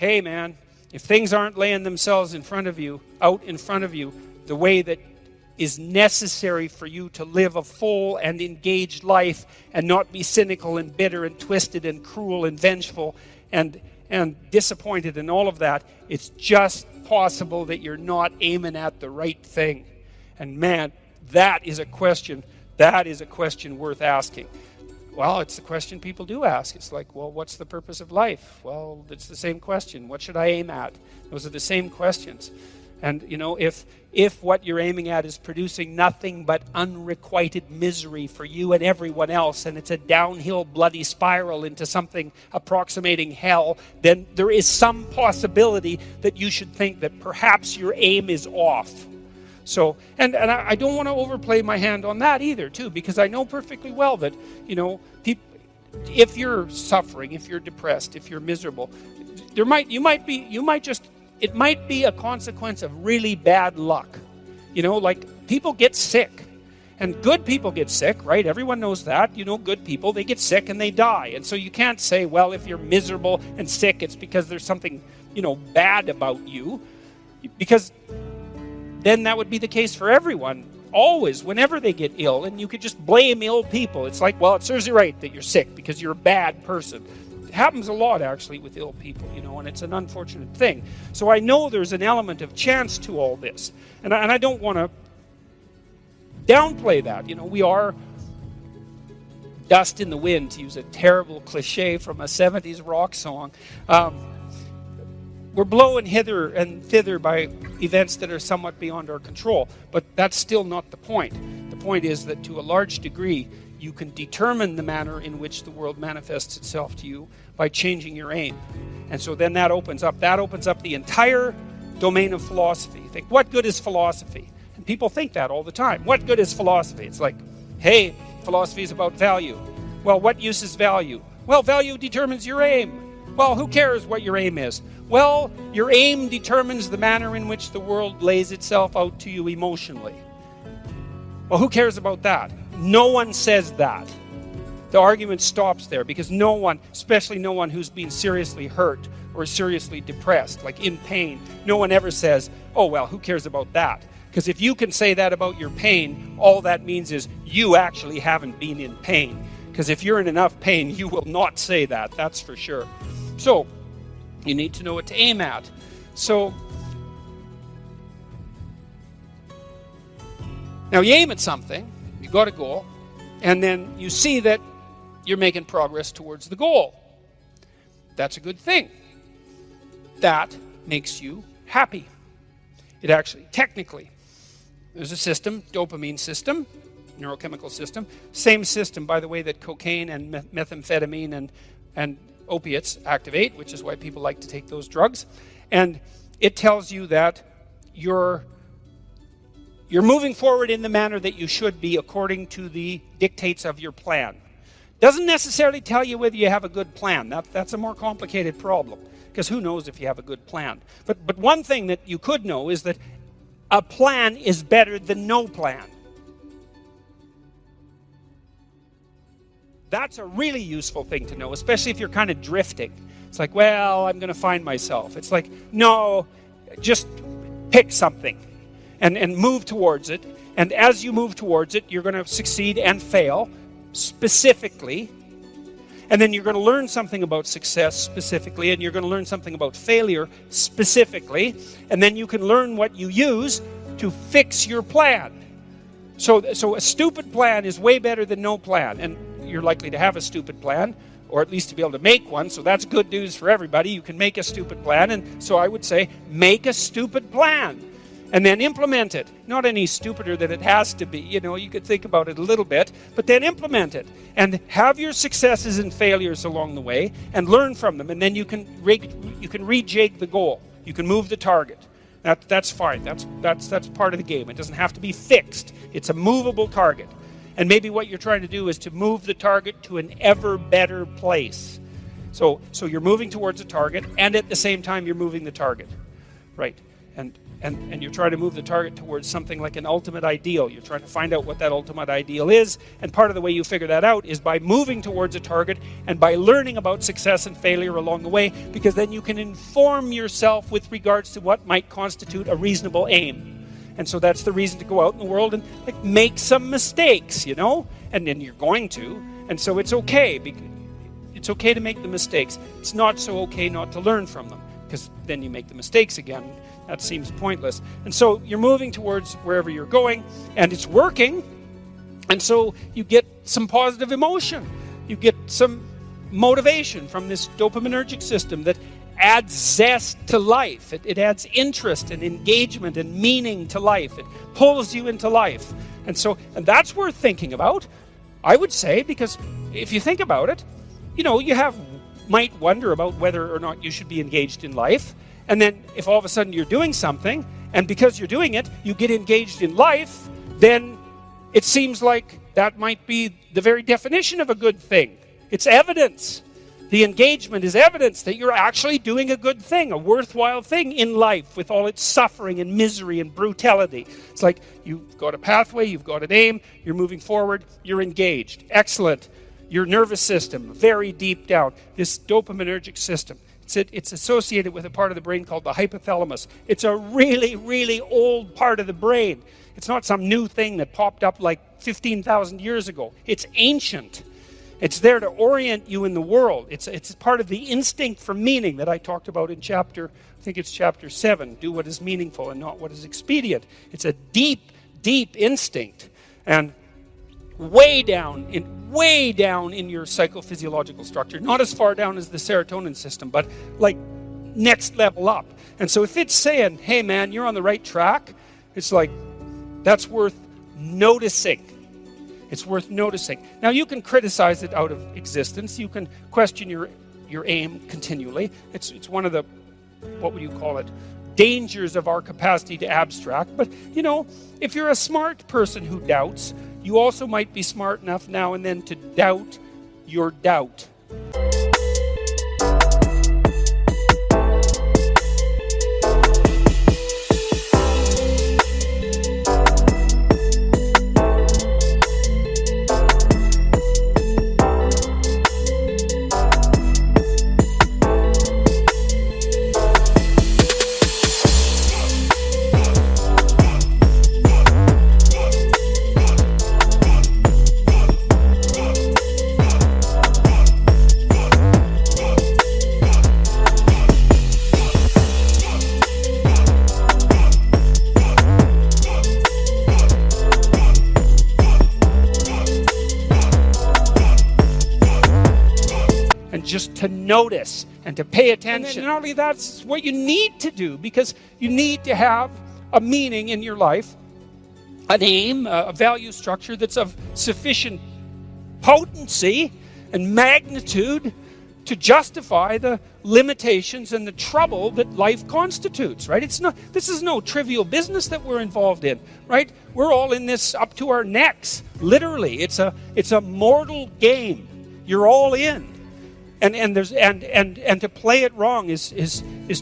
hey man, if things aren't laying themselves out in front of you, the way that is necessary for you to live a full and engaged life and not be cynical and bitter and twisted and cruel and vengeful and disappointed and all of that, it's just possible that you're not aiming at the right thing. And man, that is a question worth asking. Well, it's the question people do ask. It's like, well, what's the purpose of life? Well, it's the same question. What should I aim at? Those are the same questions. And, if what you're aiming at is producing nothing but unrequited misery for you and everyone else, and it's a downhill bloody spiral into something approximating hell, then there is some possibility that you should think that perhaps your aim is off. So, and I don't want to overplay my hand on that either, too, because I know perfectly well that, if you're suffering, if you're depressed, if you're miserable, it might be a consequence of really bad luck. Like people get sick, and good people get sick, right? Everyone knows that. Good people, they get sick and they die. And so you can't say, well, if you're miserable and sick, it's because there's something, bad about you, because then that would be the case for everyone, always, whenever they get ill, and you could just blame ill people. It's like, well, it serves you right that you're sick because you're a bad person. It happens a lot, actually, with ill people, and it's an unfortunate thing. So I know there's an element of chance to all this, and I don't want to downplay that. We are dust in the wind, to use a terrible cliche from a 70s rock song. We're blown hither and thither by events that are somewhat beyond our control, but that's still not the point. The point is that to a large degree, you can determine the manner in which the world manifests itself to you by changing your aim. And so then that opens up the entire domain of philosophy. You think, what good is philosophy? And people think that all the time. What good is philosophy? It's like, hey, philosophy is about value. Well, what use is value? Well, value determines your aim. Well, who cares what your aim is? Well, your aim determines the manner in which the world lays itself out to you emotionally. Well, who cares about that? No one says that. The argument stops there because no one, especially no one who's been seriously hurt or seriously depressed, like in pain, no one ever says, oh, well, who cares about that? Because if you can say that about your pain, all that means is you actually haven't been in pain. Because if you're in enough pain, you will not say that, that's for sure. So, you need to know what to aim at. So, now you aim at something, you got a goal, and then you see that you're making progress towards the goal. That's a good thing. That makes you happy. It actually, technically, there's a system, dopamine system, neurochemical system. Same system, by the way, that cocaine and methamphetamine and opiates activate, which is why people like to take those drugs. And it tells you that you're moving forward in the manner that you should be according to the dictates of your plan. Doesn't necessarily tell you whether you have a good plan. That's a more complicated problem, because who knows if you have a good plan. But one thing that you could know is that a plan is better than no plan. That's a really useful thing to know, especially if you're kind of drifting. It's like, well, I'm going to find myself. It's like, no, just pick something and move towards it. And as you move towards it, you're going to succeed and fail specifically. And then you're going to learn something about success specifically, and you're going to learn something about failure specifically. And then you can learn what you use to fix your plan. So a stupid plan is way better than no plan. And you're likely to have a stupid plan, or at least to be able to make one, so that's good news for everybody. You can make a stupid plan, and so I would say, make a stupid plan, and then implement it. Not any stupider than it has to be, you could think about it a little bit, but then implement it, and have your successes and failures along the way, and learn from them, and then you can rejig the goal. You can move the target. That's fine. That's part of the game. It doesn't have to be fixed. It's a movable target. And maybe what you're trying to do is to move the target to an ever better place. So you're moving towards a target, and at the same time you're moving the target, right? And and you're trying to move the target towards something like an ultimate ideal. You're trying to find out what that ultimate ideal is, and part of the way you figure that out is by moving towards a target and by learning about success and failure along the way, because then you can inform yourself with regards to what might constitute a reasonable aim. And so that's the reason to go out in the world and make some mistakes, and then you're going to, and so it's okay. It's okay to make the mistakes. It's not so okay not to learn from them, because then you make the mistakes again. That seems pointless. And so you're moving towards wherever you're going, and it's working, and so you get some positive emotion. You get some motivation from this dopaminergic system that adds zest to life. It adds interest and engagement and meaning to life. It pulls you into life. And that's worth thinking about, I would say, because if you think about it, you might wonder about whether or not you should be engaged in life. And then if all of a sudden you're doing something, and because you're doing it, you get engaged in life, then it seems like that might be the very definition of a good thing. It's evidence. The engagement is evidence that you're actually doing a good thing, a worthwhile thing in life with all its suffering and misery and brutality. It's like you've got a pathway, you've got an aim, you're moving forward, you're engaged. Excellent. Your nervous system, very deep down, this dopaminergic system. It's associated with a part of the brain called the hypothalamus. It's a really, really old part of the brain. It's not some new thing that popped up like 15,000 years ago. It's ancient. It's there to orient you in the world. It's part of the instinct for meaning that I talked about in chapter 7. Do what is meaningful and not what is expedient. It's a deep, deep instinct. And way down in your psychophysiological structure, not as far down as the serotonin system, but like next level up. And so if it's saying, hey man, you're on the right track, it's like, that's worth noticing. It's worth noticing. Now you can criticize it out of existence. You can question your aim continually. It's one of the, what would you call it, dangers of our capacity to abstract. But if you're a smart person who doubts, you also might be smart enough now and then to doubt your doubt. Just to notice and to pay attention. And not only that's what you need to do, because you need to have a meaning in your life, an aim, a value structure that's of sufficient potency and magnitude to justify the limitations and the trouble that life constitutes, right? This is no trivial business that we're involved in, right? We're all in this up to our necks, literally. It's a mortal game. You're all in. And to play it wrong is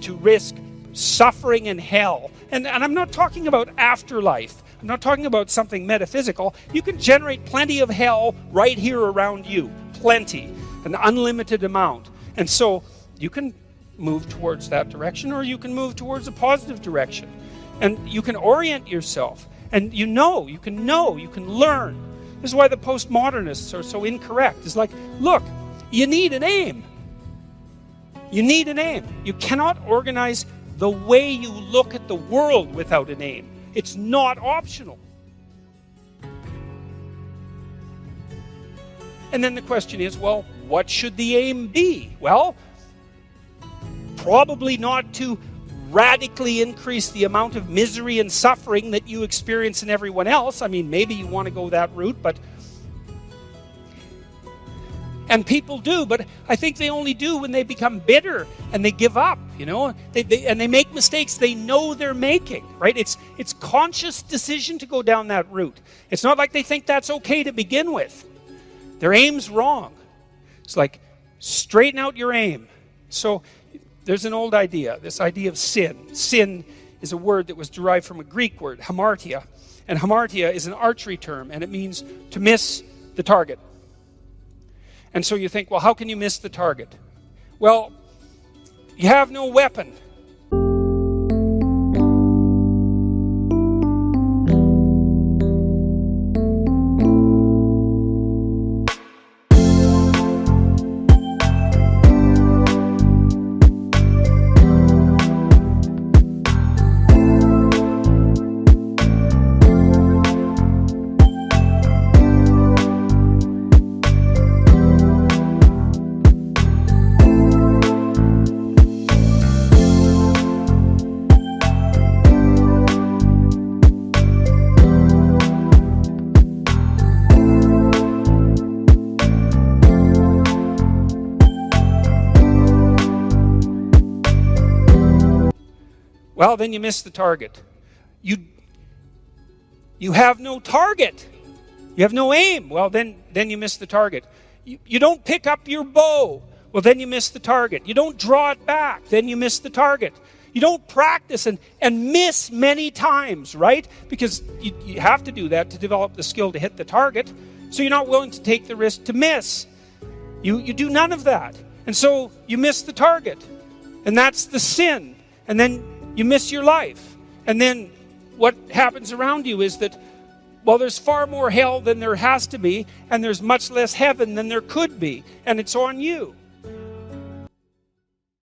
to risk suffering in hell. And I'm not talking about afterlife. I'm not talking about something metaphysical. You can generate plenty of hell right here around you. Plenty. An unlimited amount. And so you can move towards that direction, or you can move towards a positive direction. And you can orient yourself. And you can learn. This is why the postmodernists are so incorrect. It's like, look, you need an aim. You need an aim. You cannot organize the way you look at the world without an aim. It's not optional. And then the question is, well, what should the aim be? Well, probably not to radically increase the amount of misery and suffering that you experience in everyone else. I mean, maybe you want to go that route, and people do, but I think they only do when they become bitter and they give up, and they make mistakes they know they're making, right? It's conscious decision to go down that route. It's not like they think that's okay to begin with. Their aim's wrong. It's like, straighten out your aim. So there's an old idea, this idea of sin. Sin is a word that was derived from a Greek word, hamartia. And hamartia is an archery term, and it means to miss the target. And so you think, well, how can you miss the target? Well, you have no weapon. Well, then you miss the target. You have no target. You have no aim. Well, then you miss the target. You don't pick up your bow. Well, then you miss the target. You don't draw it back. Then you miss the target. You don't practice and miss many times, right? Because you have to do that to develop the skill to hit the target. So you're not willing to take the risk to miss. You do none of that. And so you miss the target. And that's the sin. And then you miss your life. And then what happens around you is that, well, there's far more hell than there has to be, and there's much less heaven than there could be. And it's on you.